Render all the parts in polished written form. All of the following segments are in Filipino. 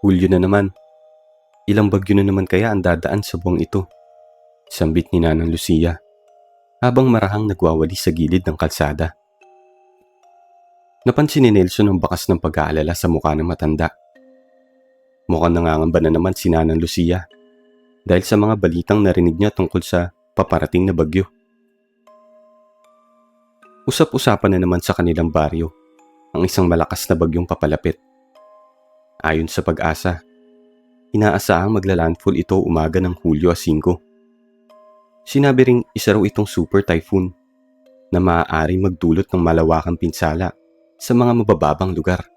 Hulyo na naman. Ilang bagyo na naman kaya ang dadaan sa buwang ito? Sambit ni Nanang Lucia habang marahang nagwawali sa gilid ng kalsada. Napansin ni Nelson ang bakas ng pag-aalala sa mukha ng matanda. Mukhang nangangamba na naman si Nanang Lucia dahil sa mga balitang narinig niya tungkol sa paparating na bagyo. Usap-usapan na naman sa kanilang baryo ang isang malakas na bagyong papalapit. Ayon sa Pag-asa, inaasahang maglalandfall ito umaga ng Hulyo 5. Sinabi ring isa raw itong super typhoon na maaaring magdulot ng malawakang pinsala sa mga mabababang lugar.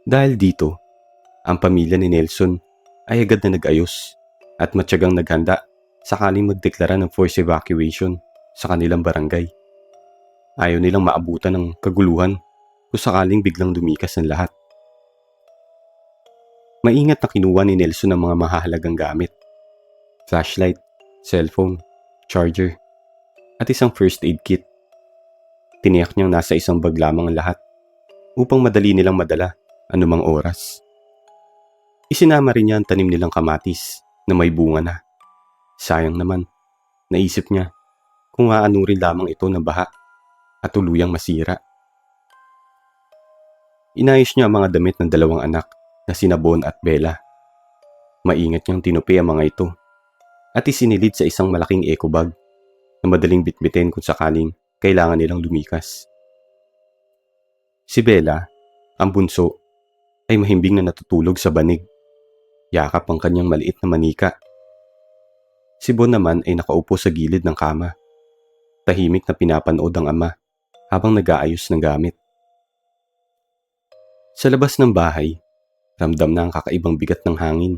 Dahil dito, ang pamilya ni Nelson ay agad na nag-ayos at matyagang naghanda sakaling magdeklara ng forced evacuation sa kanilang barangay. Ayaw nilang maabutan ng kaguluhan kung sakaling biglang dumikas ang lahat. Maingat na kinuha ni Nelson ang mga mahahalagang gamit: flashlight, cellphone, charger, at isang first aid kit. Tiniyak niyang nasa isang bag lamang ang lahat upang madali nilang madala anumang oras. Isinama rin niya ang tanim nilang kamatis na may bunga na. Sayang naman, naisip niya kung aanurin lamang ito ng baha at tuluyang masira. Inayos niya ang mga damit ng dalawang anak na sina Bon at Bella. Maingat niyang tinupi ang mga ito at isinilid sa isang malaking eco bag na madaling bitbitin kung sakaling kailangan nilang lumikas. Si Bella, ang bunso, ay mahimbing na natutulog sa banig. Yakap ang kanyang maliit na manika. Si Bon naman ay nakaupo sa gilid ng kama. Tahimik na pinapanood ang ama habang nag-aayos ng gamit. Sa labas ng bahay, ramdam na ang kakaibang bigat ng hangin.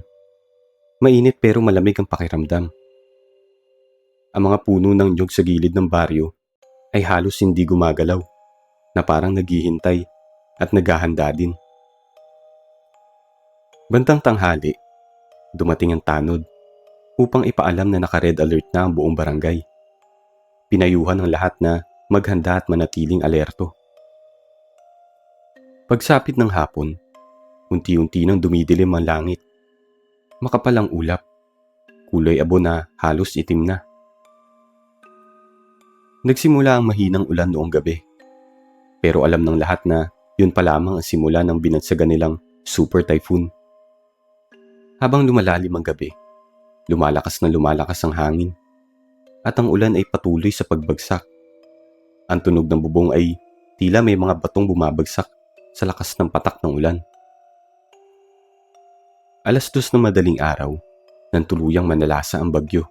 Mainit pero malamig ang pakiramdam. Ang mga puno ng nyug sa gilid ng baryo ay halos hindi gumagalaw, na parang naghihintay at naghahanda din. Bandang tanghali, dumating ang tanod upang ipaalam na naka-red alert na ang buong barangay. Pinayuhan ng lahat na maghanda at manatiling alerto. Pagsapit ng hapon, unti-unti nang dumidilim ang langit. Makapal ang ulap, kulay abo na halos itim na. Nagsimula ang mahinang ulan noong gabi. Pero alam ng lahat na yun pa lamang ang simula ng binansagan nilang super typhoon. Habang lumalalim ang gabi, lumalakas ang hangin at ang ulan ay patuloy sa pagbagsak. Ang tunog ng bubong ay tila may mga batong bumabagsak sa lakas ng patak ng ulan. 2:00 ng madaling araw nang tuluyang manalasa ang bagyo.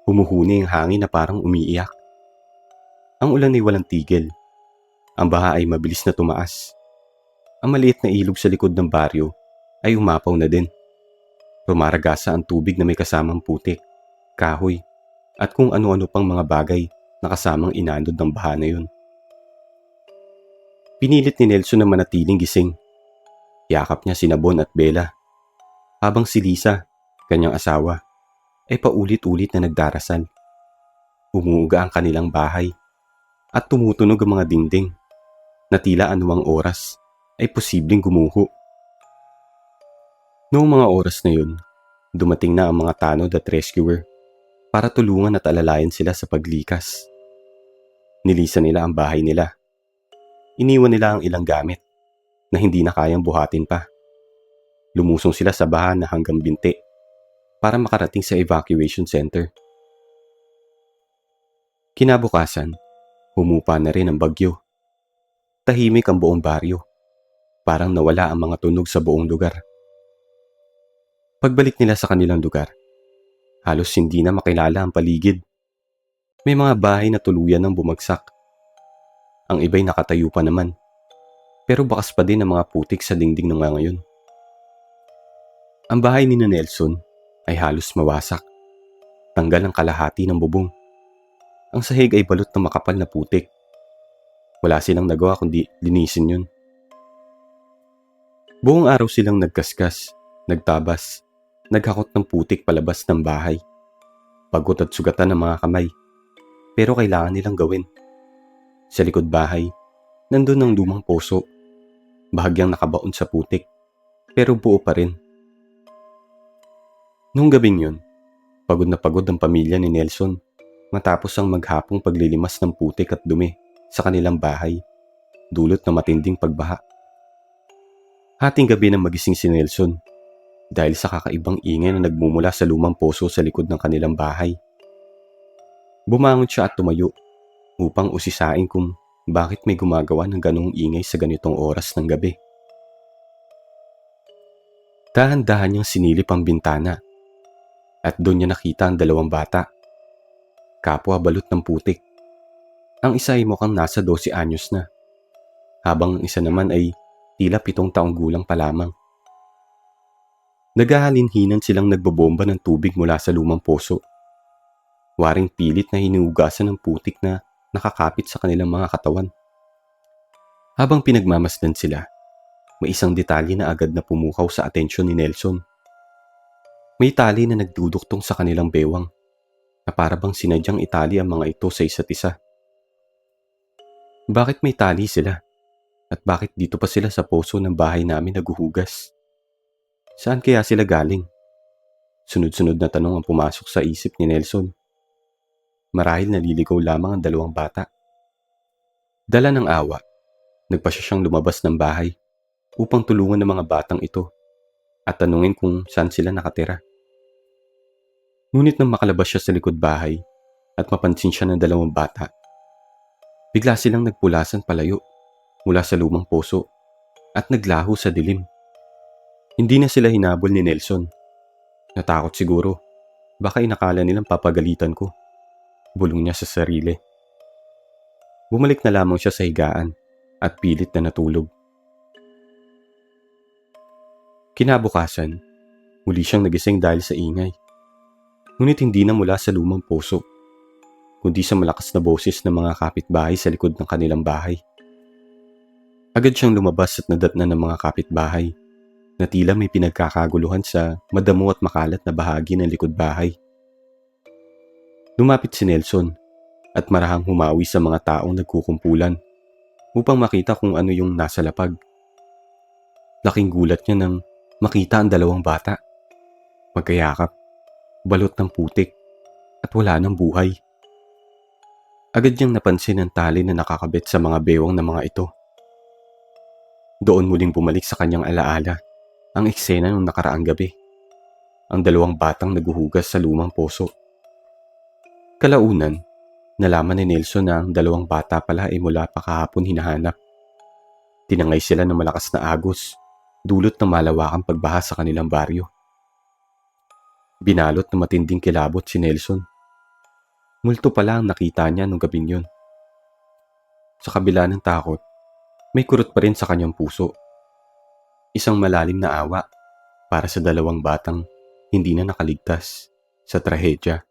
Humuhuni ang hangin na parang umiiyak. Ang ulan ay walang tigil. Ang baha ay mabilis na tumaas. Ang maliit na ilog sa likod ng baryo ay umapaw na din. Rumaragasa ang tubig na may kasamang putik, kahoy, at kung ano-ano pang mga bagay na kasamang inanod ng baha na yun. Pinilit ni Nelson na manatiling gising. Yakap niya sina Bon at Bella, habang si Lisa, kanyang asawa, ay paulit-ulit na nagdarasal. Umuuga ang kanilang bahay at tumutunog ang mga dingding na tila anumang oras ay posibleng gumuho. Noong mga oras na yun, dumating na ang mga tanod at rescuer para tulungan at alalayan sila sa paglikas. Nilisan nila ang bahay nila. Iniwan nila ang ilang gamit na hindi na kayang buhatin pa. Lumusong sila sa baha na hanggang binti para makarating sa evacuation center. Kinabukasan, humupa na rin ang bagyo. Tahimik ang buong baryo. Parang nawala ang mga tunog sa buong lugar. Pagbalik nila sa kanilang lugar, halos hindi na makilala ang paligid. May mga bahay na tuluyan ng bumagsak. Ang iba'y nakatayo pa naman, pero bakas pa din ang mga putik sa dingding ng mga ngayon. Ang bahay ni Nelson ay halos mawasak. Tanggal ang kalahati ng bubong. Ang sahig ay balot ng makapal na putik. Wala silang nagawa kundi linisin yun. Buong araw silang nagkaskas, nagtabas, naghakot ng putik palabas ng bahay. Pagod at sugatan ng mga kamay. Pero kailangan nilang gawin. Sa likod bahay, nandun ang lumang poso, bahagyang nakabaon sa putik pero buo pa rin. Noong gabing yun, pagod na pagod ang pamilya ni Nelson matapos ang maghapong paglilimas ng putik at dumi sa kanilang bahay, dulot ng matinding pagbaha. Hating gabi nang magising si Nelson dahil sa kakaibang ingay na nagmumula sa lumang poso sa likod ng kanilang bahay. Bumangon siya at tumayo upang usisain kung bakit may gumagawa ng ganong ingay sa ganitong oras ng gabi. Dahan-dahan niyang sinilip ang bintana at doon niya nakita ang dalawang bata. Kapwa balot ng putik. Ang isa ay mukhang nasa 12 anyos na, habang ang isa naman ay tila 7 taong gulang pa lamang. Naghahalinhinan silang nagbobomba ng tubig mula sa lumang poso. Waring pilit na hinuhugasan ng putik na nakakapit sa kanilang mga katawan. Habang pinagmamasdan sila, may isang detalye na agad na pumukaw sa atensyon ni Nelson. May tali na nagduduktong sa kanilang bewang na para bang sinadyang itali ang mga ito sa isa't isa. Bakit may tali sila? At bakit dito pa sila sa poso ng bahay namin naguhugas? Saan kaya sila galing? Sunod-sunod na tanong ang pumasok sa isip ni Nelson. Marahil naliligaw lamang ang dalawang bata. Dala ng awa, nagpasya siyang lumabas ng bahay upang tulungan ng mga batang ito at tanungin kung saan sila nakatira. Ngunit nang makalabas siya sa likod bahay at mapansin siya ng dalawang bata, bigla silang nagpulasan palayo mula sa lumang poso at naglaho sa dilim. Hindi na sila hinabol ni Nelson. Natakot siguro. Baka inakala nilang papagalitan ko. Bulong niya sa sarili. Bumalik na lamang siya sa higaan at pilit na natulog. Kinabukasan, muli siyang nagising dahil sa ingay. Ngunit hindi na mula sa lumang poso, kundi sa malakas na boses ng mga kapitbahay sa likod ng kanilang bahay. Agad siyang lumabas at nadatnan ng mga kapitbahay na tila may pinagkakaguluhan sa madamo at makalat na bahagi ng likod bahay. Lumapit si Nelson at marahang humawi sa mga taong nagkukumpulan upang makita kung ano yung nasa lapag. Laking gulat niya nang makita ang dalawang bata. Magkayakap, balot ng putik, at wala ng buhay. Agad niyang napansin ang tali na nakakabit sa mga bewang ng mga ito. Doon muling bumalik sa kanyang alaala ang eksena ng nakaraang gabi. Ang dalawang batang naguhugas sa lumang poso. Kalaunan, nalaman ni Nelson na ang dalawang bata pala ay mula pa kahapon hinahanap. Tinangay sila ng malakas na agos, dulot ng malawakang pagbaha sa kanilang baryo. Binalot ng matinding kilabot si Nelson. Multo pala ang nakita niya nung gabing yun. Sa kabila ng takot, may kurot pa rin sa kanyang puso. Isang malalim na awa para sa dalawang batang hindi na nakaligtas sa trahedya.